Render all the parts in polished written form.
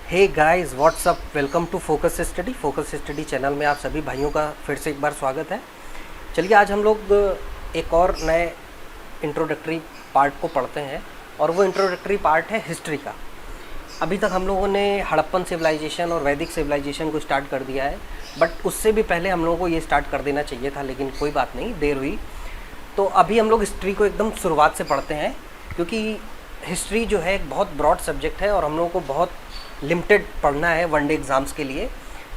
Hey guys what's up, welcome to Focus Study channel में आप सभी भाइयों का फिर से एक बार स्वागत है। चलिए आज हम लोग एक और नए इंट्रोडक्टरी पार्ट को पढ़ते हैं और वो इंट्रोडक्टरी पार्ट है हिस्ट्री का। अभी तक हम लोगों ने हड़प्पन सिविलाइजेशन और वैदिक सिविलाइजेशन को स्टार्ट कर दिया है, बट उससे भी पहले हम लोगों को ये स्टार्ट कर देना चाहिए था, लेकिन कोई बात नहीं, देर हुई। तो अभी हम लोग हिस्ट्री को एकदम शुरुआत से पढ़ते हैं, क्योंकि हिस्ट्री जो है एक बहुत ब्रॉड सब्जेक्ट है और हम लोगों को बहुत लिमिटेड पढ़ना है वनडे एग्ज़ाम्स के लिए।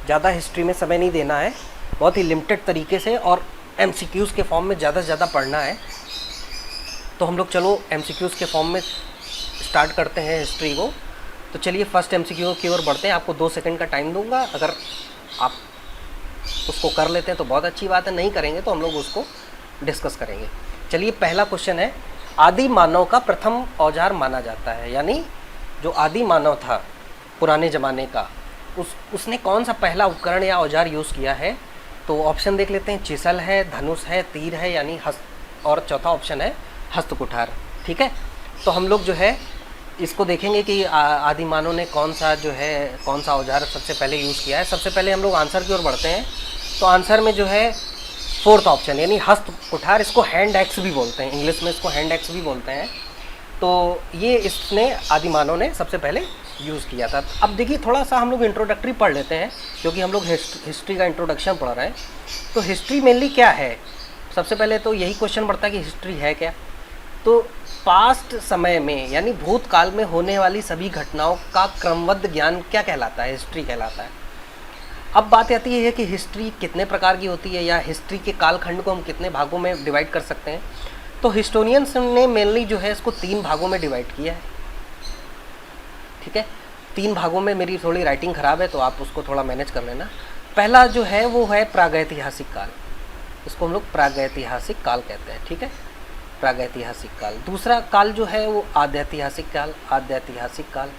ज़्यादा हिस्ट्री में समय नहीं देना है, बहुत ही लिमिटेड तरीके से और एमसीक्यूज़ के फॉर्म में ज़्यादा से ज़्यादा पढ़ना है। तो हम लोग चलो एमसीक्यूज़ के फॉर्म में स्टार्ट करते हैं हिस्ट्री को। तो चलिए फर्स्ट एमसीक्यू की ओर बढ़ते हैं। आपको 2 सेकंड का टाइम दूंगा, अगर आप उसको कर लेते हैं तो बहुत अच्छी बात है, नहीं करेंगे तो हम लोग उसको डिस्कस करेंगे। चलिए पहला क्वेश्चन है, आदि मानव का प्रथम औजार माना जाता है, यानी जो आदि मानव था पुराने ज़माने का, उसने कौन सा पहला उपकरण या औजार यूज़ किया है। तो ऑप्शन देख लेते हैं, चिसल है, धनुष है, तीर है यानी हस्त, और चौथा ऑप्शन है हस्तकुठार। ठीक है, तो हम लोग जो है इसको देखेंगे कि आदि मानव ने कौन सा औजार सबसे पहले यूज़ किया है। सबसे पहले हम लोग आंसर की ओर बढ़ते हैं। तो आंसर में जो है फोर्थ ऑप्शन यानी हस्तकुठार, इसको हैंड एक्स भी बोलते हैं, इंग्लिश में इसको हैंड एक्स भी बोलते हैं। तो ये इसने आदि मानव ने सबसे पहले यूज़ किया था। अब देखिए थोड़ा सा हम लोग इंट्रोडक्टरी पढ़ लेते हैं, क्योंकि हम लोग हिस्ट्री का इंट्रोडक्शन पढ़ रहे हैं। तो हिस्ट्री मेनली क्या है, सबसे पहले तो यही क्वेश्चन बढ़ता है कि हिस्ट्री है क्या। तो पास्ट समय में यानी भूतकाल में होने वाली सभी घटनाओं का क्रमबद्ध ज्ञान क्या कहलाता है, हिस्ट्री कहलाता है। अब बात आती है कि हिस्ट्री कितने प्रकार की होती है, या हिस्ट्री के कालखंड को हम कितने भागों में डिवाइड कर सकते हैं। तो हिस्टोरियंस ने मेनली जो है इसको 3 भागों में डिवाइड किया है। ठीक है, 3 भागों में। मेरी थोड़ी राइटिंग ख़राब है तो आप उसको थोड़ा मैनेज कर लेना। पहला जो है वो है प्रागैतिहासिक काल, इसको हम लोग प्रागैतिहासिक काल कहते हैं। ठीक है, प्रागैतिहासिक काल। दूसरा काल जो है वो आद्यैतिहासिक काल, आद्यैतिहासिक काल।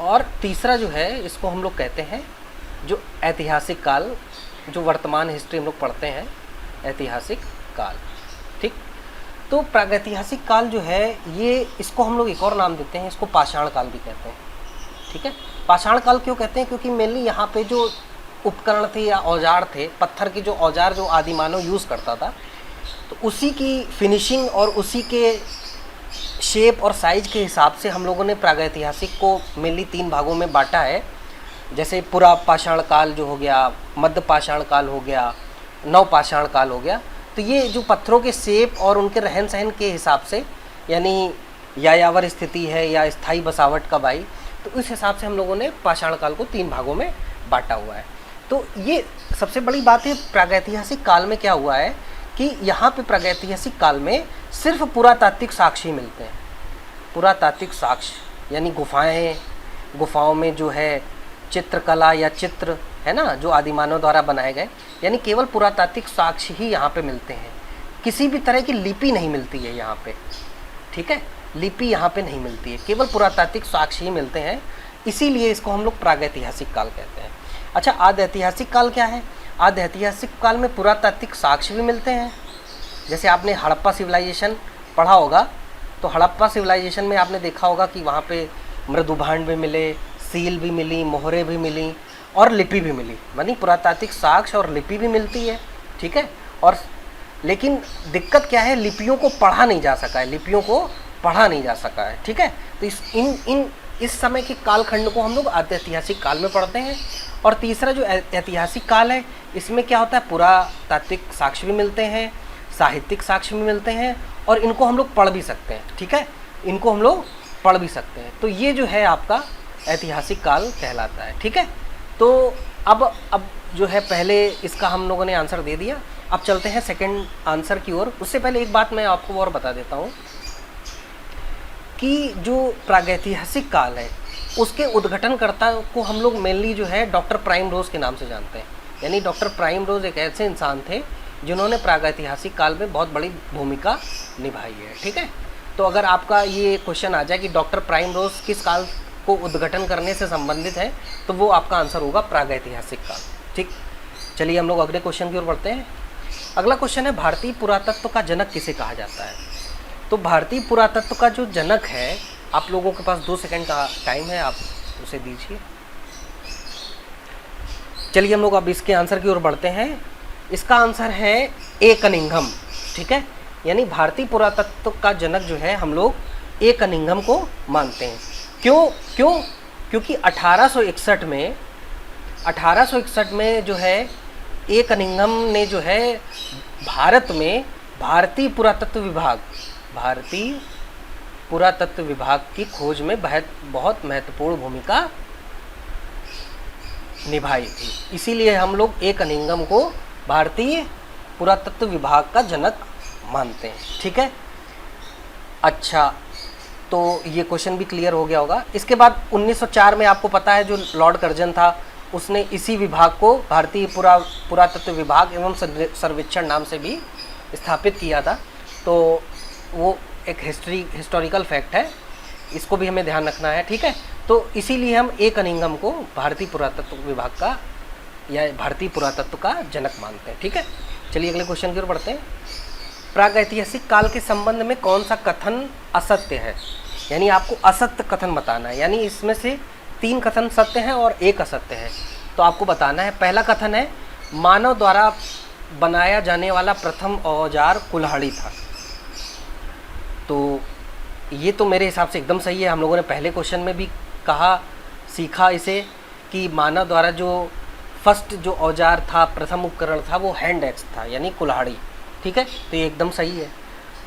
और तीसरा जो है इसको हम लोग कहते हैं जो ऐतिहासिक काल, जो वर्तमान हिस्ट्री हम लोग पढ़ते हैं, ऐतिहासिक काल। ठीक, तो प्रागैतिहासिक काल जो है ये, इसको हम लोग एक और नाम देते हैं, इसको पाषाण काल भी कहते हैं। ठीक है, पाषाण काल क्यों कहते हैं, क्योंकि मेनली यहाँ पे जो उपकरण थे या औजार थे, पत्थर के जो औजार जो आदि मानव यूज़ करता था, तो उसी की फिनिशिंग और उसी के शेप और साइज के हिसाब से हम लोगों ने प्रागैतिहासिक को मेनली 3 भागों में बांटा है। जैसे पुरा पाषाण काल जो हो गया, मध्य पाषाण काल हो गया, नव पाषाण काल हो गया। तो ये जो पत्थरों के शेप और उनके रहन सहन के हिसाब से, यानी यायावर स्थिति है या स्थायी बसावट कब आई, तो उस हिसाब से हम लोगों ने पाषाण काल को 3 भागों में बांटा हुआ है। तो ये सबसे बड़ी बात है प्रागैतिहासिक काल में क्या हुआ है कि यहाँ पे प्रागैतिहासिक काल में सिर्फ पुरातात्विक साक्ष्य मिलते हैं। पुरातात्विक साक्ष्य यानी गुफाओं में जो है चित्रकला या चित्र है ना, जो आदिमानव द्वारा बनाए गए, यानी केवल पुरातात्विक साक्ष्य ही यहाँ पे मिलते हैं। किसी भी तरह की लिपि नहीं मिलती है यहाँ पे। ठीक है, लिपि यहाँ पे नहीं मिलती है, केवल पुरातात्विक साक्ष्य ही मिलते हैं, इसीलिए इसको हम लोग प्रागैतिहासिक काल कहते हैं। अच्छा, आद्यैतिहासिक काल क्या है। आद्यैतिहासिक काल में पुरातात्विक साक्ष्य भी मिलते हैं। जैसे आपने हड़प्पा सिविलाइजेशन पढ़ा होगा, तो हड़प्पा सिविलाइजेशन में आपने देखा होगा कि वहाँ पे मृदुभांड भी मिले, सील भी मिली, मोहरें भी मिली और लिपि भी मिली, यानी पुरातात्विक साक्ष्य और लिपि भी मिलती है। ठीक है, और लेकिन दिक्कत क्या है, लिपियों को पढ़ा नहीं जा सका है, लिपियों को पढ़ा नहीं जा सका है। ठीक है, तो इस समय के कालखंड को हम लोग आद्यैतिहासिक काल में पढ़ते हैं। और तीसरा जो ऐतिहासिक काल है, इसमें क्या होता है, पुरातात्विक साक्ष्य भी मिलते हैं, साहित्यिक साक्ष्य भी मिलते हैं, और इनको हम लोग पढ़ भी सकते हैं। ठीक है, इनको हम लोग पढ़ भी सकते हैं। तो ये जो है आपका ऐतिहासिक काल कहलाता है। ठीक है, तो अब जो है पहले इसका हम लोगों ने आंसर दे दिया। अब चलते हैं सेकंड आंसर की ओर। उससे पहले एक बात मैं आपको और बता देता हूँ कि जो प्रागैतिहासिक काल है उसके उद्घाटनकर्ता को हम लोग मेनली जो है डॉक्टर प्राइमरोज के नाम से जानते हैं। यानी डॉक्टर प्राइमरोज एक ऐसे इंसान थे जिन्होंने प्रागैतिहासिक काल में बहुत बड़ी भूमिका निभाई है। ठीक है, तो अगर आपका ये क्वेश्चन आ जाए कि डॉक्टर प्राइमरोज किस काल को उद्घाटन करने से संबंधित है, तो वो आपका आंसर होगा प्रागैतिहासिक काल। ठीक, चलिए हम लोग अगले क्वेश्चन की ओर बढ़ते हैं। अगला क्वेश्चन है, भारतीय पुरातत्व का जनक किसे कहा जाता है। तो भारतीय पुरातत्व का जो जनक है, आप लोगों के पास 2 सेकंड का टाइम है, आप उसे दीजिए। चलिए हम लोग अब इसके आंसर की ओर बढ़ते हैं। इसका आंसर है ए कनिंघम। ठीक है, यानी भारतीय पुरातत्व का जनक जो है हम लोग ए कनिंघम को मानते हैं। क्यों? क्योंकि 1861 में जो है ए कनिंघम ने जो है भारत में भारतीय पुरातत्व विभाग की खोज में बहुत महत्वपूर्ण भूमिका निभाई थी। इसीलिए हम लोग ए कनिंघम को भारतीय पुरातत्व विभाग का जनक मानते हैं। ठीक है, अच्छा, तो ये क्वेश्चन भी क्लियर हो गया होगा। इसके बाद 1904 में आपको पता है जो लॉर्ड कर्जन था उसने इसी विभाग को भारतीय पुरातत्व विभाग एवं सर्वेक्षण नाम से भी स्थापित किया था। तो वो एक हिस्टोरिकल फैक्ट है, इसको भी हमें ध्यान रखना है। ठीक है, तो इसीलिए हम ए कनिंघम को भारतीय पुरातत्व विभाग का या भारतीय पुरातत्व का जनक मानते हैं। ठीक है, चलिए अगले क्वेश्चन की ओर बढ़ते हैं। प्रागैतिहासिक काल के संबंध में कौन सा कथन असत्य है? यानी आपको असत्य कथन बताना है, यानी इसमें से 3 कथन सत्य हैं और 1 असत्य है, तो आपको बताना है। पहला कथन है मानव द्वारा बनाया जाने वाला प्रथम औजार कुल्हाड़ी था। तो ये तो मेरे हिसाब से एकदम सही है। हम लोगों ने पहले क्वेश्चन में भी सीखा इसे कि मानव द्वारा जो फर्स्ट जो औजार था, प्रथम उपकरण था, वो हैंड एक्स था, यानी कुल्हाड़ी। ठीक है, तो ये एकदम सही है।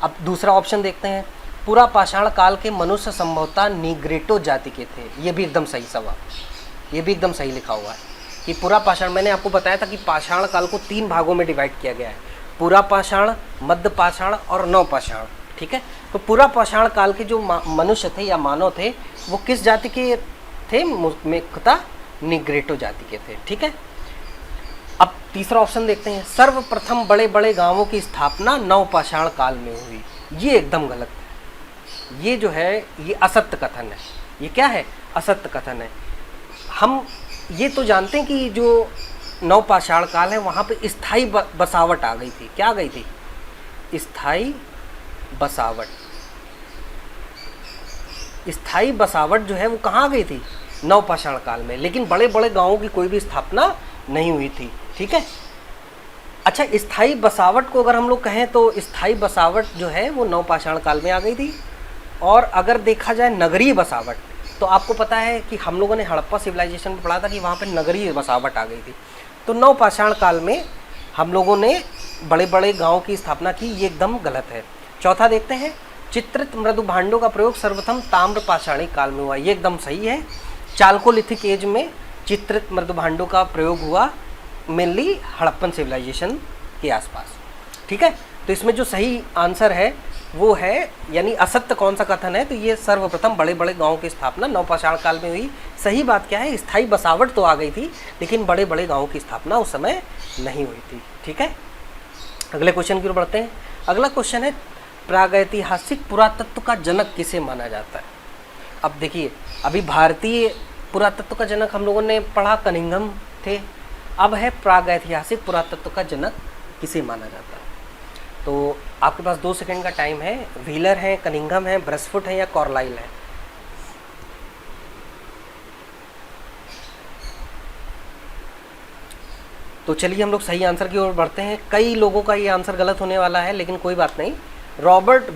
अब दूसरा ऑप्शन देखते हैं। पूरा पाषाण काल के मनुष्य संभवतः निग्रेटो जाति के थे। ये भी एकदम सही सवाल, ये भी एकदम सही लिखा हुआ है कि पूरा पाषाण, मैंने आपको बताया था कि पाषाण काल को 3 भागों में डिवाइड किया गया है, पूरा पाषाण, मध्य पाषाण और नव पाषाण। ठीक है, तो पूरा पाषाण काल के जो मनुष्य थे या मानव थे वो किस जाति के थे? मुख्यतः निग्रेटो जाति के थे। ठीक है, अब तीसरा ऑप्शन देखते हैं। सर्वप्रथम बड़े बड़े गांवों की स्थापना नव पाषाण काल में हुई। ये एकदम गलत है, ये जो है ये असत्य कथन है। ये क्या है? असत्य कथन है। हम ये तो जानते हैं कि जो नव पाषाण काल है वहाँ पे स्थायी बसावट आ गई थी। क्या आ गई थी? स्थायी बसावट। स्थायी बसावट जो है वो कहाँ आ गई थी? नव पाषाण काल में। लेकिन बड़े बड़े गांवों की कोई भी स्थापना नहीं हुई थी। ठीक है, अच्छा, स्थायी बसावट को अगर हम लोग कहें तो स्थायी बसावट जो है वो नव पाषाण काल में आ गई थी। और अगर देखा जाए नगरीय बसावट, तो आपको पता है कि हम लोगों ने हड़प्पा सिविलाइजेशन में पढ़ा था कि वहाँ पे नगरीय बसावट आ गई थी। तो नव पाषाण काल में हम लोगों ने बड़े बड़े गाँव की स्थापना की, ये एकदम गलत है। चौथा देखते हैं। चित्रित मृदु भांडों का प्रयोग सर्वप्रथम ताम्र पाषाणी काल में हुआ। ये एकदम सही है। चालकोलिथिक एज में चित्रित मृदु भांडों का प्रयोग हुआ मेनली हड़प्पन सिविलाइजेशन के आसपास। ठीक है, तो इसमें जो सही आंसर है वो है, यानी असत्य कौन सा कथन है? तो ये सर्वप्रथम बड़े बड़े गांवों की स्थापना नव पाषाण काल में हुई। सही बात क्या है? स्थायी बसावट तो आ गई थी लेकिन बड़े बड़े गांवों की स्थापना उस समय नहीं हुई थी। ठीक है, अगले क्वेश्चन की ओर बढ़ते हैं। अगला क्वेश्चन है प्रागैतिहासिक पुरातत्व का जनक किसे माना जाता है? अब देखिए, अभी भारतीय पुरातत्व का जनक हम लोगों ने पढ़ा कनिंघम थे, अब है प्रागैतिहासिक पुरातत्व का जनक किसे माना जाता है? तो आपके पास 2 सेकंड का टाइम है। व्हीलर है, कनिंघम है, ब्रसफुट है या कार्लाइल है? तो चलिए हम लोग सही आंसर की ओर बढ़ते हैं। कई लोगों का ये आंसर गलत होने वाला है लेकिन कोई बात नहीं। रॉबर्ट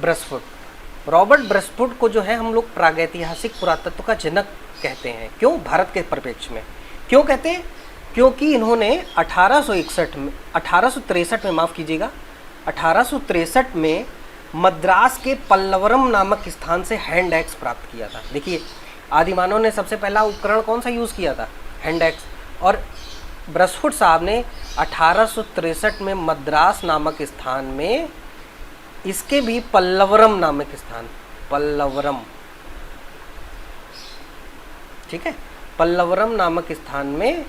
ब्रसफुट को जो है हम लोग प्रागैतिहासिक पुरातत्व का जनक कहते हैं। क्यों? भारत के परिप्रेक्ष्य में क्यों कहते हैं? क्योंकि इन्होंने 1863 में मद्रास के पल्लवरम नामक स्थान से हैंड एक्स प्राप्त किया था। देखिए, आदिमानव ने सबसे पहला उपकरण कौन सा यूज़ किया था? Hand axe. और ब्रसफुट साहब ने 1863 में मद्रास नामक स्थान में इसके भी पल्लवरम नामक स्थान, पल्लवरम, ठीक है, पल्लवरम नामक स्थान में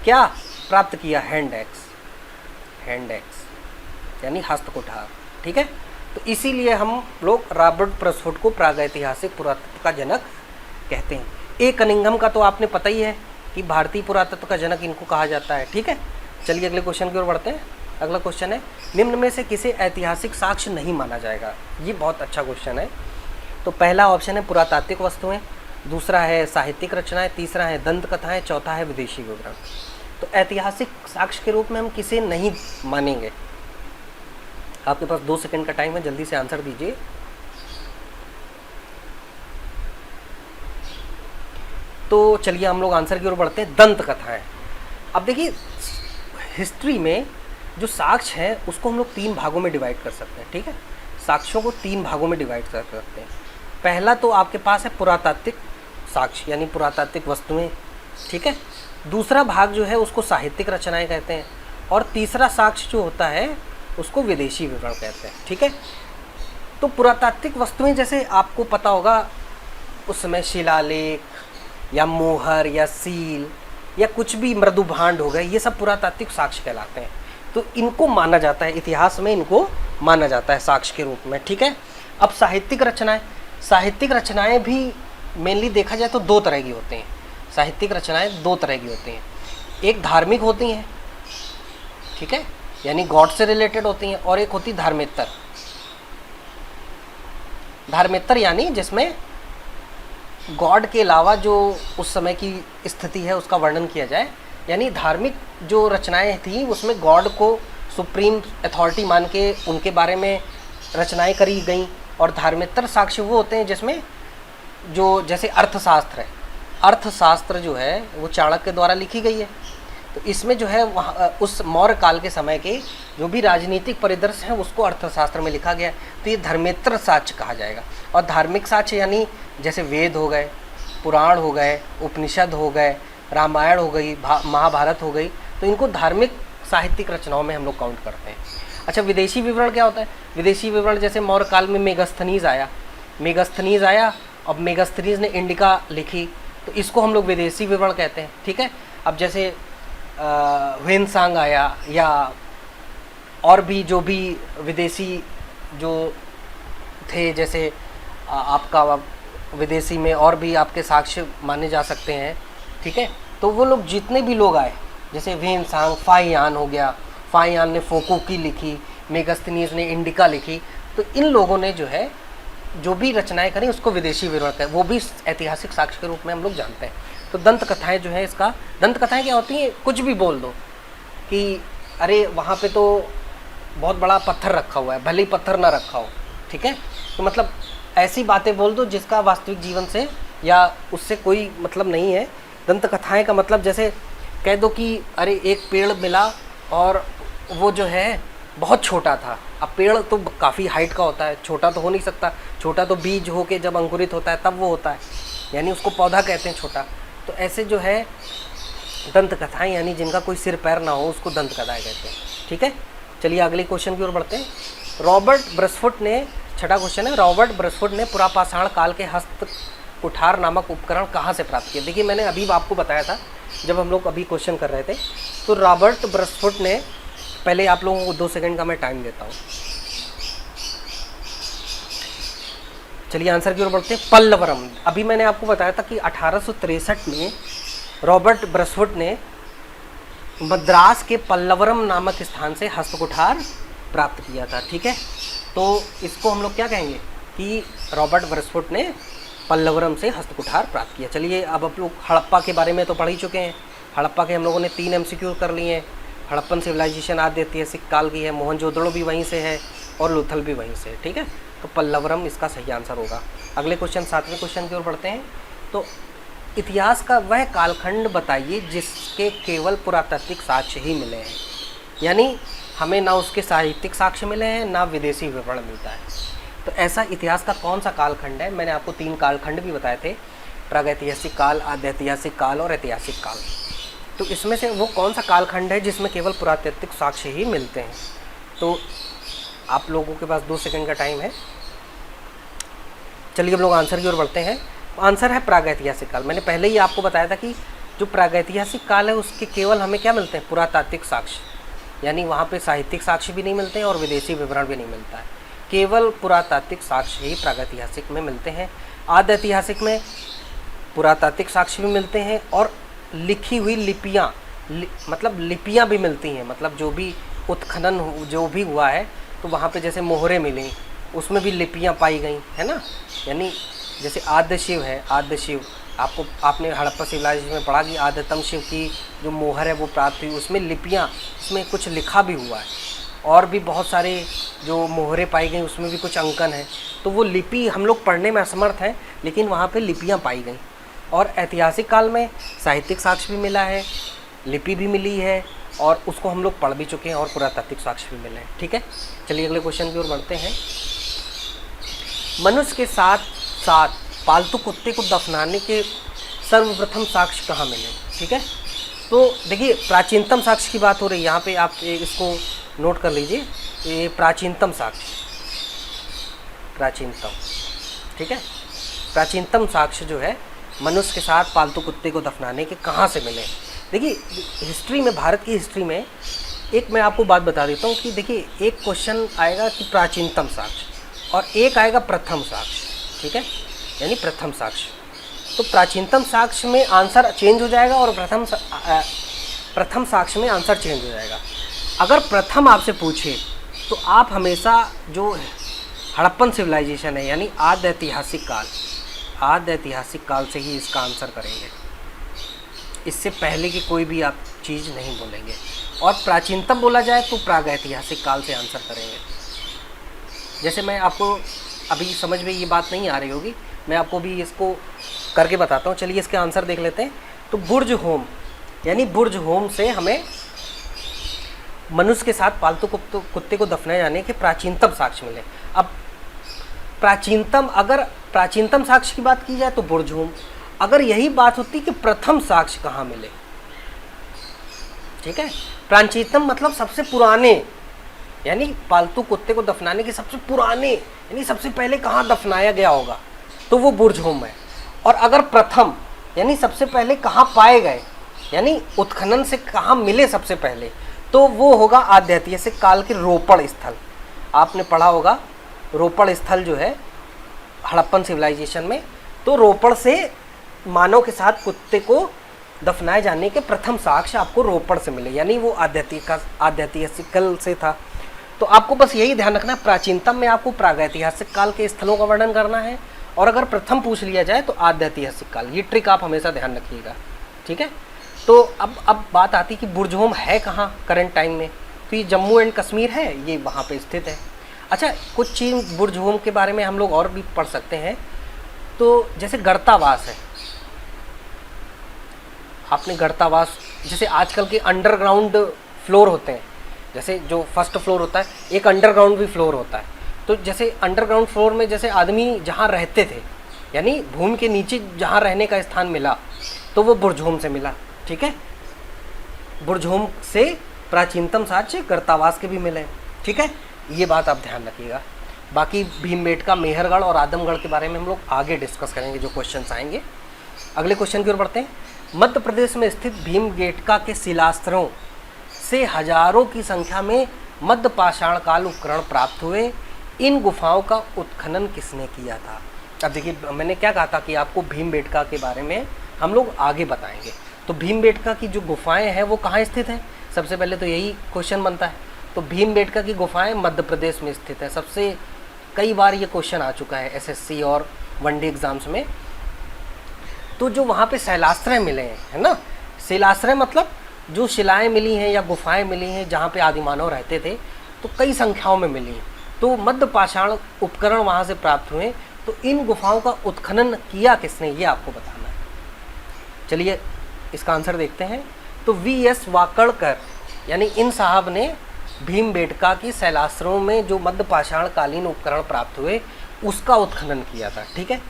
क्या प्राप्त किया? हैंड एक्स यानी हस्तकुठार। ठीक है, तो इसीलिए हम लोग रॉबर्ट ब्रसफुट को प्रागैतिहासिक पुरातत्व का जनक कहते हैं। ए कनिंघम का तो आपने पता ही है कि भारतीय पुरातत्व का जनक इनको कहा जाता है। ठीक है, चलिए अगले क्वेश्चन की ओर बढ़ते हैं। अगला क्वेश्चन है, निम्न में से किसे ऐतिहासिक साक्ष्य नहीं माना जाएगा? ये बहुत अच्छा क्वेश्चन है। तो पहला ऑप्शन है पुरातात्विक वस्तुएं, दूसरा है साहित्यिक रचनाएं, तीसरा है दंत कथाएं, चौथा है विदेशी विवरण। तो ऐतिहासिक साक्ष्य के रूप में हम किसे नहीं मानेंगे? आपके पास 2 सेकंड का टाइम है, जल्दी से आंसर दीजिए। तो चलिए हम लोग आंसर की ओर बढ़ते हैं, दंत कथाएं। अब देखिए, हिस्ट्री में जो साक्ष्य है उसको हम लोग 3 भागों में डिवाइड कर सकते हैं, ठीक है। साक्ष्यों को 3 भागों में डिवाइड कर सकते हैं। पहला तो आपके पास है पुरातात्विक साक्ष्य, यानी पुरातात्विक वस्तुएं, ठीक है। दूसरा भाग जो है उसको साहित्यिक रचनाएं कहते हैं, और तीसरा साक्ष्य जो होता है उसको विदेशी विवरण कहते हैं, ठीक है। तो पुरातात्विक वस्तुएं, जैसे आपको पता होगा उस समय शिलालेख या मोहर या सील या कुछ भी मृदु भांड हो गए, ये सब पुरातात्विक साक्ष्य कहलाते हैं। तो इनको माना जाता है, इतिहास में इनको माना जाता है साक्ष्य के रूप में, ठीक है। अब साहित्यिक रचनाएं, साहित्यिक रचनाएं भी मेनली देखा जाए तो 2 तरह की होती हैं। साहित्यिक रचनाएं 2 तरह की होती हैं, एक धार्मिक होती हैं, ठीक है, यानी गॉड से रिलेटेड होती हैं, और एक होती धार्मिकतर। धार्मिकतर यानी जिसमें गॉड के अलावा जो उस समय की स्थिति है उसका वर्णन किया जाए। यानी धार्मिक जो रचनाएं थी उसमें गॉड को सुप्रीम अथॉरिटी मान के उनके बारे में रचनाएं करी गई। और धार्मिकतर साक्ष्य वो होते हैं जिसमें जो, जैसे अर्थशास्त्र है, अर्थशास्त्र जो है वो चाणक्य द्वारा लिखी गई है। तो इसमें जो है वहाँ उस मौर्य काल के समय के जो भी राजनीतिक परिदृश्य है उसको अर्थशास्त्र में लिखा गया है। तो ये धर्मेतर साक्ष्य कहा जाएगा। और धार्मिक साक्ष्य यानी जैसे वेद हो गए, पुराण हो गए, उपनिषद हो गए, रामायण हो गई, महाभारत हो गई, तो इनको धार्मिक साहित्यिक रचनाओं में हम लोग काउंट करते हैं। अच्छा, विदेशी विवरण क्या होता है? विदेशी विवरण जैसे मौर्य काल में मेगास्थनीज आया, अब मेगास्थनीज ने इंडिका लिखी, तो इसको हम लोग विदेशी विवरण कहते हैं, ठीक है। अब जैसे ह्वेनसांग आया, या और भी जो भी विदेशी जो थे, जैसे आपका विदेशी में और भी आपके साक्ष्य माने जा सकते हैं, ठीक है। तो वो लोग जितने भी लोग आए, जैसे ह्वेनसांग, फाहियान हो गया, फाहियान ने फोको की लिखी, मेगास्थनीज ने इंडिका लिखी, तो इन लोगों ने जो है जो भी रचनाएं करी उसको विदेशी विवरण है, वो भी ऐतिहासिक साक्ष्य के रूप में हम लोग जानते हैं। तो दंत कथाएं जो है, इसका दंत कथाएं क्या होती हैं? कुछ भी बोल दो कि अरे वहाँ पे तो बहुत बड़ा पत्थर रखा हुआ है, भले ही पत्थर ना रखा हो, ठीक है। तो मतलब ऐसी बातें बोल दो जिसका वास्तविक जीवन से या उससे कोई मतलब नहीं है। दंत कथाएं का मतलब जैसे कह दो कि अरे एक पेड़ मिला और वो जो है बहुत छोटा था। अब पेड़ तो काफ़ी हाइट का होता है, छोटा तो हो नहीं सकता, छोटा तो बीज होके जब अंकुरित होता है तब वो होता है, यानी उसको पौधा कहते हैं छोटा। तो ऐसे जो है दंत कथाएं, यानी जिनका कोई सिर पैर ना हो उसको दंत कथाएं कहते हैं, ठीक है। चलिए अगले क्वेश्चन की ओर बढ़ते हैं। रॉबर्ट ब्रसफुट ने, छठा क्वेश्चन है, रॉबर्ट ब्रसफुट ने पुरापाषाण काल के हस्त कुठार नामक उपकरण कहाँ से प्राप्त किया? देखिए मैंने अभी आपको बताया था जब हम लोग अभी क्वेश्चन कर रहे थे। तो रॉबर्ट ब्रसफुट ने, पहले आप लोगों को 2 सेकंड का मैं टाइम देता हूँ। चलिए आंसर की ओर बढ़ते हैं। पल्लवरम, अभी मैंने आपको बताया था कि 1863 में रॉबर्ट ब्रसफुट ने मद्रास के पल्लवरम नामक स्थान से हस्तकुठार प्राप्त किया था, ठीक है। तो इसको हम लोग क्या कहेंगे कि रॉबर्ट ब्रसफुट ने पल्लवरम से हस्तकुठार प्राप्त किया। चलिए अब आप लोग हड़प्पा के बारे में तो पढ़ ही चुके हैं। हड़प्पा के हम लोगों ने 3 MCQ कर लिए हैं। हड़प्पन सिविलाइजेशन आदि ऐतिहासिक काल की है, मोहनजोदड़ो भी वहीं से है और लोथल भी वहीं से है, ठीक है। तो पल्लवरम इसका सही आंसर होगा। अगले क्वेश्चन, 7वें क्वेश्चन की ओर बढ़ते हैं। तो इतिहास का वह कालखंड बताइए जिसके केवल पुरातात्विक साक्ष्य ही मिले हैं, यानी हमें ना उसके साहित्यिक साक्ष्य मिले हैं ना विदेशी विवरण मिलता है। तो ऐसा इतिहास का कौन सा कालखंड है? मैंने आपको 3 कालखंड भी बताए थे, प्रागैतिहासिक काल, आद्यैतिहासिक काल और ऐतिहासिक काल। तो इसमें से वो कौन सा कालखंड है जिसमें केवल पुरातात्विक साक्ष्य ही मिलते हैं? तो आप लोगों के पास 2 सेकंड का टाइम है। चलिए हम लोग आंसर की ओर बढ़ते हैं। आंसर है प्रागैतिहासिक काल। मैंने पहले ही आपको बताया था कि जो प्रागैतिहासिक काल है उसके केवल हमें क्या मिलते हैं? पुरातात्विक साक्ष्य, यानी वहाँ पे साहित्यिक साक्ष्य भी नहीं मिलते हैं और विदेशी विवरण भी नहीं मिलता है, केवल पुरातात्विक साक्ष्य ही प्रागैतिहासिक में मिलते हैं। आद्यैतिहासिक में पुरातात्विक साक्ष्य भी मिलते हैं और लिखी हुई लिपियाँ, मतलब लिपियाँ भी मिलती हैं, मतलब जो भी उत्खनन जो भी हुआ है तो वहाँ पे जैसे मोहरे मिली, उसमें भी लिपियाँ पाई गई, है ना। यानी जैसे आद्य शिव है, आद्य शिव आपने हड़प्पा सिविलाइजेशन में पढ़ा कि आद्यतम शिव की जो मोहर है वो प्राप्त हुई, उसमें लिपियाँ, उसमें कुछ लिखा भी हुआ है। और भी बहुत सारे जो मोहरें पाई गई उसमें भी कुछ अंकन है। तो वो लिपि हम लोग पढ़ने में असमर्थ हैं, लेकिन वहाँ पे लिपियाँ पाई गई। और ऐतिहासिक काल में साहित्यिक साक्ष्य भी मिला है, लिपि भी मिली है, और उसको हम लोग पढ़ भी चुके हैं, और पुरातात्विक साक्ष्य भी मिले हैं। ठीक है, चलिए अगले क्वेश्चन की ओर बढ़ते हैं। मनुष्य के साथ साथ पालतू कुत्ते को दफनाने के सर्वप्रथम साक्ष्य कहाँ मिले? ठीक है, तो देखिए प्राचीनतम साक्ष्य की बात हो रही है यहाँ पे, आप इसको नोट कर लीजिए, ये प्राचीनतम साक्ष्य, प्राचीनतम, ठीक है, प्राचीनतम साक्ष्य जो है मनुष्य के साथ पालतू कुत्ते को दफनाने के कहाँ से मिले। देखिए हिस्ट्री में, भारत की हिस्ट्री में एक मैं आपको बात बता देता हूँ कि देखिए एक क्वेश्चन आएगा कि प्राचीनतम साक्ष्य, और एक आएगा प्रथम साक्ष्य। ठीक है, यानी प्रथम साक्ष्य। तो प्राचीनतम साक्ष्य में आंसर चेंज हो जाएगा, और प्रथम साक्ष्य में आंसर चेंज हो जाएगा। अगर प्रथम आपसे पूछे तो आप हमेशा जो हड़प्पन सिविलाइजेशन है, यानी आद्य ऐतिहासिक काल से ही इसका आंसर करेंगे। इससे पहले की कोई भी आप चीज़ नहीं बोलेंगे। और प्राचीनतम बोला जाए तो प्रागैतिहासिक काल से आंसर करेंगे। जैसे मैं आपको अभी समझ में ये बात नहीं आ रही होगी, मैं आपको भी इसको करके बताता हूँ। चलिए इसके आंसर देख लेते हैं। तो बुर्ज होम, यानी बुर्ज होम से हमें मनुष्य के साथ पालतू कुत्ते को दफनाए जाने के प्राचीनतम साक्ष्य मिले। अब अगर प्राचीनतम साक्ष्य की बात की जाए तो बुर्ज होम। अगर यही बात होती कि प्रथम साक्ष्य कहाँ मिले, ठीक है, प्राचीनतम मतलब सबसे पुराने, यानी पालतू कुत्ते को दफनाने के सबसे पुराने, यानी सबसे पहले कहाँ दफनाया गया होगा, तो वो बुर्ज होम है। और अगर प्रथम यानी सबसे पहले कहाँ पाए गए, यानी उत्खनन से कहाँ मिले सबसे पहले, तो वो होगा आद्य ऐतिहासिक काल के रोपड़ स्थल। आपने पढ़ा होगा रोपड़ स्थल जो है हड़प्पन सिविलाइजेशन में, तो रोपड़ से मानव के साथ कुत्ते को दफनाए जाने के प्रथम साक्ष्य आपको रोपड़ से मिले, यानी वो आद्यऐतिहासिक काल से था। तो आपको बस यही ध्यान रखना है, प्राचीनतम में आपको प्रागैतिहासिक काल के स्थलों का वर्णन करना है, और अगर प्रथम पूछ लिया जाए तो आद्यऐतिहासिक काल। ये ट्रिक आप हमेशा ध्यान रखिएगा, ठीक है। तो अब बात आती कि बुर्ज होम है कहाँ करंट टाइम में, तो ये जम्मू एंड कश्मीर है, ये वहाँ पे स्थित है। अच्छा, कुछ चीज़ बुर्ज होम के बारे में हम लोग और भी पढ़ सकते हैं। तो जैसे गर्तावास है, आपने गर्तावास, जैसे आजकल के अंडरग्राउंड फ्लोर होते हैं, जैसे जो फर्स्ट फ्लोर होता है, एक अंडरग्राउंड भी फ्लोर होता है। तो जैसे अंडरग्राउंड फ्लोर में जैसे आदमी जहाँ रहते थे, यानी भूमि के नीचे जहाँ रहने का स्थान मिला, तो वो बुर्ज होम से मिला, ठीक है। बुर्ज होम से प्राचीनतम साक्ष्य गर्तावास के भी मिले, ठीक है। ये बात आप ध्यान रखिएगा। बाकी भीमबेटका, मेहरगढ़ और आदमगढ़ के बारे में हम लोग आगे डिस्कस करेंगे, जो क्वेश्चंस आएंगे। अगले क्वेश्चन की ओर बढ़ते हैं। मध्य प्रदेश में स्थित भीमबेटका के शिलास्त्रों से हजारों की संख्या में मध्य पाषाण काल उपकरण प्राप्त हुए। इन गुफाओं का उत्खनन किसने किया था? अब देखिए, मैंने क्या कहा था कि आपको भीमबेटका के बारे में हम लोग आगे बताएंगे। तो भीमबेटका की जो गुफाएं हैं वो कहाँ स्थित हैं? सबसे पहले तो यही क्वेश्चन बनता है। तो भीमबेटका की गुफाएं मध्य प्रदेश में स्थित है। सबसे कई बार ये क्वेश्चन आ चुका है एसएससी और वनडे एग्जाम्स में। तो जो वहाँ पे शैलाश्रय मिले हैं, है ना, शिलाश्रय मतलब जो शिलाएं मिली हैं या गुफाएं मिली हैं जहाँ पे आदिमानव रहते थे, तो कई संख्याओं में मिली हैं। तो मध्य पाषाण उपकरण वहाँ से प्राप्त हुए। तो इन गुफाओं का उत्खनन किया किसने, ये आपको बताना है। चलिए इसका आंसर देखते हैं। तो वीएस वाकड़कर, यानी इन साहब ने भीमबेटका की शैलाश्रयों में जो मध्य पाषाण कालीन उपकरण प्राप्त हुए उसका उत्खनन किया था, ठीक है।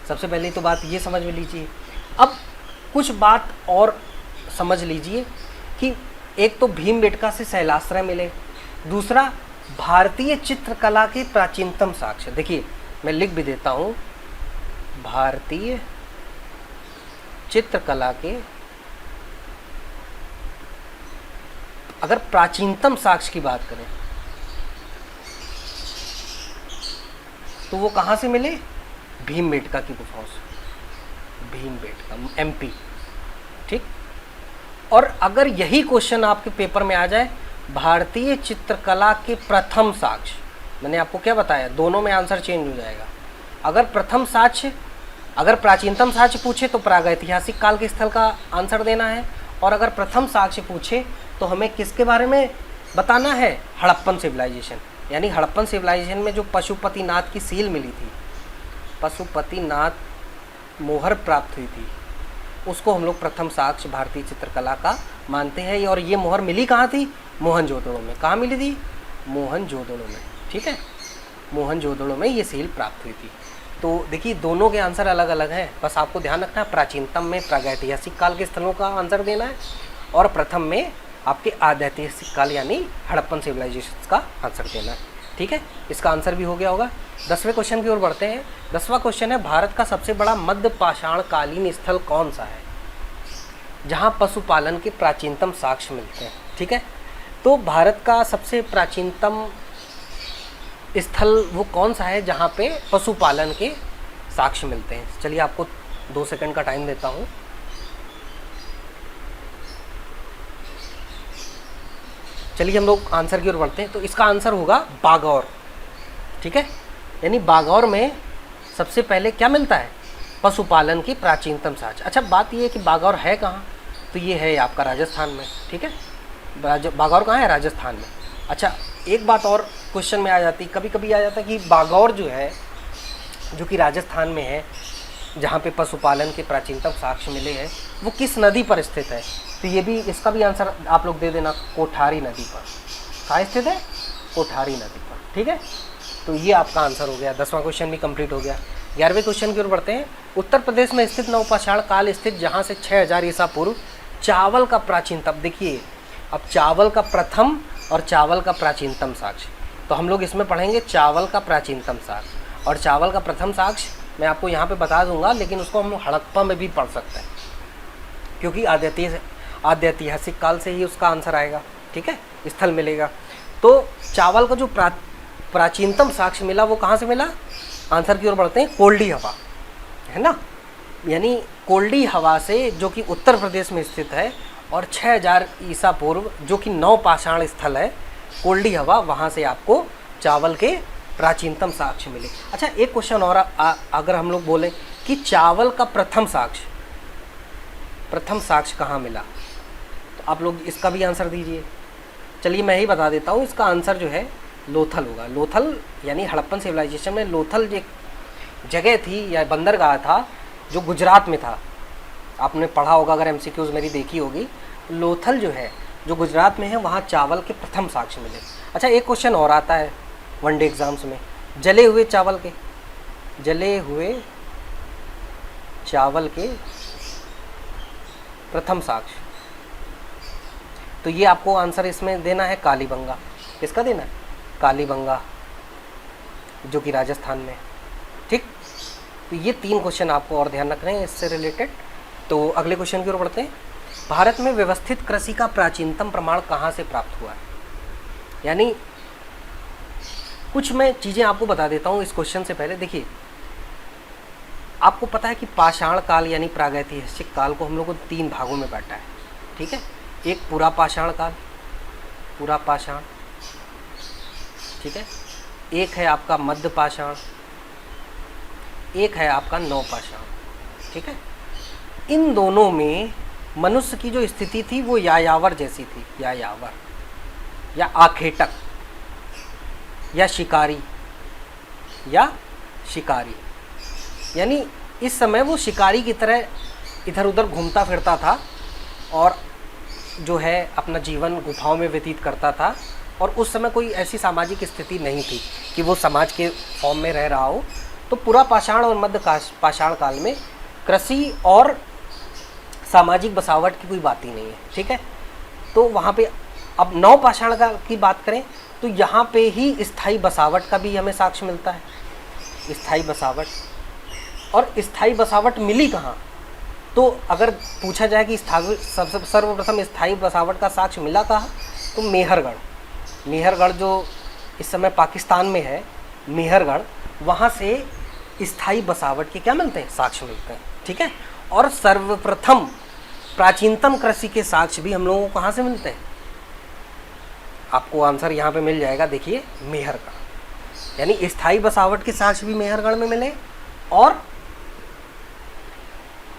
सबसे पहले तो बात ये समझ में लीजिए। अब कुछ बात और समझ लीजिए कि एक तो भीमबेटका से शैलाश्रय मिले, दूसरा भारतीय चित्रकला के प्राचीनतम साक्ष्य। देखिए मैं लिख भी देता हूँ, भारतीय चित्रकला के अगर प्राचीनतम साक्ष्य की बात करें तो वो कहाँ से मिले? भीमबेटका की गुफाओं से, भीमबेटका एमपी, ठीक। और अगर यही क्वेश्चन आपके पेपर में आ जाए भारतीय चित्रकला के प्रथम साक्ष्य, मैंने आपको क्या बताया, दोनों में आंसर चेंज हो जाएगा। अगर प्रथम साक्ष्य, अगर प्राचीनतम साक्ष्य पूछे तो प्रागैतिहासिक काल के स्थल का आंसर देना है, और अगर प्रथम साक्ष्य पूछे तो हमें किसके बारे में बताना है, हड़प्पन सिविलाइजेशन। यानी हड़प्पन सिविलाइजेशन में जो पशुपतिनाथ की सील मिली थी, पशुपतिनाथ मोहर प्राप्त हुई थी, उसको हम लोग प्रथम साक्ष्य भारतीय चित्रकला का मानते हैं। और ये मोहर मिली कहाँ थी, मोहनजोदड़ो में। कहाँ मिली थी, मोहनजोदड़ो में। ठीक है, मोहनजोदड़ो में ये सील प्राप्त हुई थी। तो देखिए दोनों के आंसर अलग अलग हैं, बस आपको ध्यान रखना है प्राचीनतम में प्रागैतिहासिक काल के स्थलों का आंसर देना है, और प्रथम में आपके आदैतिहासिक काल यानी हड़प्पन सिविलाइजेशन का आंसर देना है। ठीक है, इसका आंसर भी हो गया होगा। 10वें क्वेश्चन की ओर बढ़ते हैं। 10वां क्वेश्चन है, भारत का सबसे बड़ा मध्य पाषाण कालीन स्थल कौन सा है जहाँ पशुपालन के प्राचीनतम साक्ष्य मिलते हैं। ठीक है, तो भारत का सबसे प्राचीनतम स्थल वो कौन सा है जहाँ पे पशुपालन के साक्ष्य मिलते हैं। चलिए आपको 2 सेकंड का टाइम देता हूँ। चलिए हम लोग आंसर की ओर बढ़ते हैं। तो इसका आंसर होगा बागौर। ठीक है, यानी बागौर में सबसे पहले क्या मिलता है, पशुपालन की प्राचीनतम साक्ष्य। अच्छा बात ये है कि बागौर है कहाँ, तो ये है आपका राजस्थान में। ठीक है, बागौर कहाँ है, राजस्थान में। अच्छा एक बात और क्वेश्चन में आ जाती, कभी कभी आ जाता है कि बागौर जो है, जो कि राजस्थान में है, जहाँ पे पशुपालन के प्राचीनतम साक्ष्य मिले हैं, वो किस नदी पर स्थित है। तो ये भी, इसका भी आंसर आप लोग दे देना, कोठारी नदी पर। कहाँ स्थित है, कोठारी नदी पर। ठीक है, तो ये आपका आंसर हो गया। 10वां क्वेश्चन भी कंप्लीट हो गया। 11वें क्वेश्चन की ओर बढ़ते हैं। उत्तर प्रदेश में स्थित नवपाषाण काल स्थित जहाँ से 6000 ईसा पूर्व चावल का प्राचीनतम, देखिए अब चावल का प्रथम और चावल का प्राचीनतम साक्ष्य, तो हम लोग इसमें पढ़ेंगे चावल का प्राचीनतम साक्ष्य। और चावल का प्रथम साक्ष्य मैं आपको यहाँ पे बता दूंगा, लेकिन उसको हम हड़प्पा में भी पढ़ सकते हैं, क्योंकि आदैतिहासिक काल से ही उसका आंसर आएगा। ठीक है, स्थल मिलेगा। तो चावल का जो प्राचीनतम साक्ष्य मिला वो कहाँ से मिला, आंसर की ओर बढ़ते हैं, कोल्डी हवा, है ना, यानी कोल्डी हवा से, जो कि उत्तर प्रदेश में स्थित है, और 6000 ईसा पूर्व जो कि नवपाषाण स्थल है कोल्डी हवा, वहाँ से आपको चावल के प्राचीनतम साक्ष्य मिले। अच्छा एक क्वेश्चन और अगर हम लोग बोलें कि चावल का प्रथम साक्ष्य कहाँ मिला, तो आप लोग इसका भी आंसर दीजिए। चलिए मैं ही बता देता हूँ, इसका आंसर जो है लोथल होगा। लोथल यानी हड़प्पन सिविलाइजेशन में लोथल एक जगह थी या बंदरगाह था जो गुजरात में था। आपने पढ़ा होगा, अगर MCQs मेरी देखी होगी। लोथल जो है, जो गुजरात में है, वहाँ चावल के प्रथम साक्ष्य मिले। अच्छा एक क्वेश्चन और आता है वनडे एग्जाम्स में, जले हुए चावल के प्रथम साक्ष्य, तो ये आपको आंसर इसमें देना है कालीबंगा। किसका देना है, कालीबंगा, जो कि राजस्थान में। ठीक, तो ये 3 क्वेश्चन आपको और ध्यान रखने हैं इससे रिलेटेड। तो अगले क्वेश्चन की ओर बढ़ते हैं। भारत में व्यवस्थित कृषि का प्राचीनतम प्रमाण कहाँ से प्राप्त हुआ है। यानी कुछ मैं चीज़ें आपको बता देता हूँ इस क्वेश्चन से पहले। देखिए आपको पता है कि पाषाण काल यानी प्रागैतिहासिक काल को हम लोग को 3 भागों में बांटा है। ठीक है, एक पुरा पाषाण काल, पुरा पाषाण, ठीक है, एक है आपका मध्य पाषाण, एक है आपका नवपाषाण। ठीक है, इन दोनों में मनुष्य की जो स्थिति थी वो यायावर जैसी थी, यायावर या आखेटक या शिकारी, यानी इस समय वो शिकारी की तरह इधर उधर घूमता फिरता था और जो है अपना जीवन गुफाओं में व्यतीत करता था। और उस समय कोई ऐसी सामाजिक स्थिति नहीं थी कि वो समाज के फॉर्म में रह रहा हो। तो पूरा पाषाण और मध्य पाषाण काल में कृषि और सामाजिक बसावट की कोई बात ही नहीं है। ठीक है, तो वहाँ पे अब नवपाषाण की बात करें तो यहाँ पे ही स्थायी बसावट का भी हमें साक्ष्य मिलता है, स्थायी बसावट। और स्थायी बसावट मिली कहाँ, तो अगर पूछा जाए कि सर्वप्रथम स्थायी बसावट का साक्ष्य मिला कहाँ, तो मेहरगढ़ जो इस समय पाकिस्तान में है, मेहरगढ़, वहाँ से स्थायी बसावट के क्या मिलते हैं, साक्ष्य मिलते हैं। ठीक है, और सर्वप्रथम प्राचीनतम कृषि के साक्ष्य भी हम लोगों को कहाँ से मिलते हैं, आपको आंसर यहाँ पे मिल जाएगा, देखिए मेहरगढ़। यानी स्थायी बसावट के साक्ष्य भी मेहरगढ़ में मिले और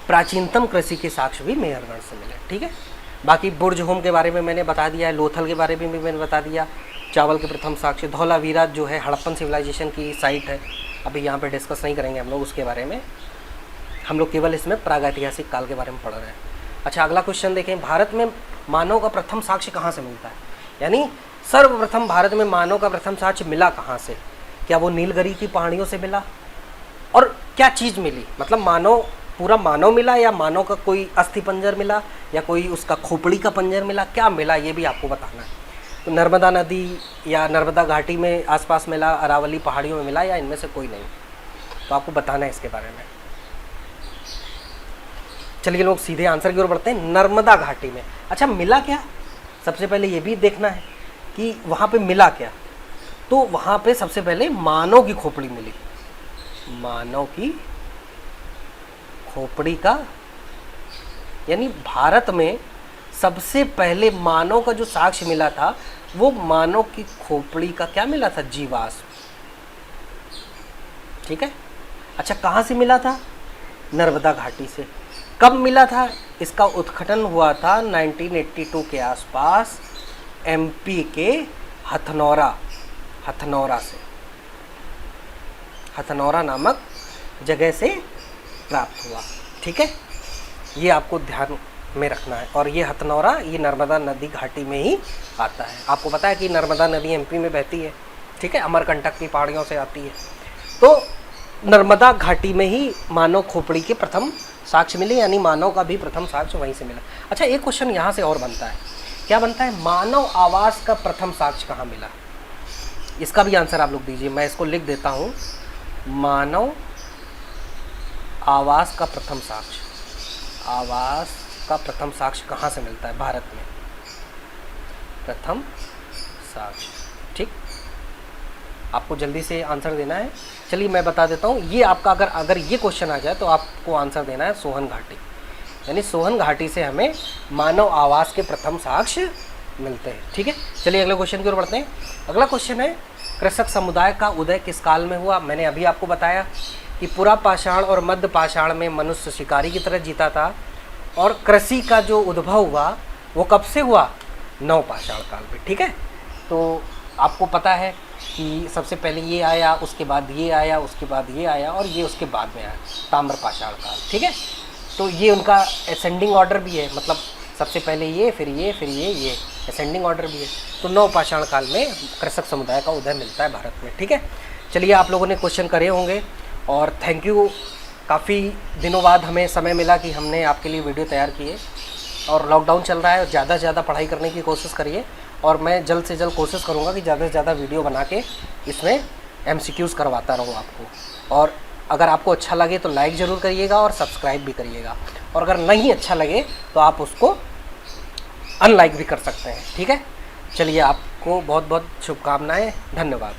प्राचीनतम कृषि के साक्ष्य भी मेहरगढ़ से मिले। ठीक है, बाकी बुर्जहोम के बारे में मैंने बता दिया है, लोथल के बारे में भी मैंने बता दिया, चावल के प्रथम साक्ष्य, धौलावीरा जो है हड़प्पन सिविलाइजेशन की साइट है, अभी यहाँ पे डिस्कस नहीं करेंगे हम लोग उसके बारे में, हम लोग केवल इसमें प्रागैतिहासिक काल के बारे में पढ़ रहे हैं। अच्छा, अगला क्वेश्चन देखें, भारत में मानव का प्रथम साक्ष्य कहाँ से मिलता है? यानी सर्वप्रथम भारत में मानव का प्रथम साक्ष्य मिला कहाँ से? क्या वो नीलगिरी की पहाड़ियों से मिला? और क्या चीज़ मिली, मतलब मानव, पूरा मानव मिला या मानव का कोई अस्थि पंजर मिला या कोई उसका खोपड़ी का पंजर मिला, क्या मिला ये भी आपको बताना है। तो नर्मदा नदी या नर्मदा घाटी में आसपास मिला, अरावली पहाड़ियों में मिला, या इनमें से कोई नहीं, तो आपको बताना है इसके बारे में। चलिए लोग सीधे आंसर की ओर बढ़ते हैं, नर्मदा घाटी में। अच्छा, मिला क्या? सबसे पहले ये भी देखना है कि वहाँ पे मिला क्या। तो वहाँ पे सबसे पहले मानव की खोपड़ी मिली, मानव की खोपड़ी का, यानी भारत में सबसे पहले मानव का जो साक्ष्य मिला था वो मानव की खोपड़ी का क्या मिला था? जीवाश्म। ठीक है। अच्छा, कहाँ से मिला था? नर्मदा घाटी से। कब मिला था? इसका उत्खनन हुआ था 1982 के आसपास एमपी के हथनौरा से, हथनौरा नामक जगह से प्राप्त हुआ। ठीक है, ये आपको ध्यान में रखना है। और ये हथनौरा, ये नर्मदा नदी घाटी में ही आता है। आपको पता है कि नर्मदा नदी एमपी में बहती है, ठीक है, अमरकंटक की पहाड़ियों से आती है। तो नर्मदा घाटी में ही मानव खोपड़ी के प्रथम साक्ष्य मिले, यानी मानव का भी प्रथम साक्ष्य वहीं से मिला। अच्छा, एक क्वेश्चन यहाँ से और बनता है, क्या बनता है? मानव आवास का प्रथम साक्ष्य कहाँ मिला? इसका भी आंसर आप लोग दीजिए, मैं इसको लिख देता हूँ। मानव आवास का प्रथम साक्ष्य, आवास का प्रथम साक्ष्य कहाँ से मिलता है भारत में? प्रथम साक्ष्य, ठीक, आपको जल्दी से आंसर देना है। चलिए मैं बता देता हूँ, ये आपका अगर ये क्वेश्चन आ जाए तो आपको आंसर देना है सोहन घाटी, यानी सोहन घाटी से हमें मानव आवास के प्रथम साक्ष्य मिलते हैं। ठीक है, चलिए अगले क्वेश्चन की ओर बढ़ते हैं। अगला क्वेश्चन है, कृषक समुदाय का उदय किस काल में हुआ? मैंने अभी आपको बताया कि पुरा पाषाण और मध्य पाषाण में मनुष्य शिकारी की तरह जीता था, और कृषि का जो उद्भव हुआ वो कब से हुआ? नव पाषाण काल में। ठीक है, तो आपको पता है कि सबसे पहले ये आया, उसके बाद ये आया, उसके बाद ये आया, और ये उसके बाद में आया, ताम्र पाषाण काल। ठीक है, तो ये उनका असेंडिंग ऑर्डर भी है, मतलब सबसे पहले ये, फिर ये, फिर ये असेंडिंग ऑर्डर भी है। तो नव पाषाण काल में कृषक समुदाय का उदय मिलता है भारत में। ठीक है, चलिए आप लोगों ने क्वेश्चन करे होंगे और थैंक यू, काफ़ी दिनों बाद हमें समय मिला कि हमने आपके लिए वीडियो तैयार किए। और लॉकडाउन चल रहा है, ज़्यादा से ज़्यादा पढ़ाई करने की कोशिश करिए, और मैं जल्द से जल्द कोशिश करूँगा कि ज़्यादा से ज़्यादा वीडियो बना के इसमें MCQs करवाता रहूँ आपको। और अगर आपको अच्छा लगे तो लाइक ज़रूर करिएगा और सब्सक्राइब भी करिएगा, और अगर नहीं अच्छा लगे तो आप उसको अनलाइक भी कर सकते हैं। ठीक है, चलिए आपको बहुत बहुत शुभकामनाएं, धन्यवाद।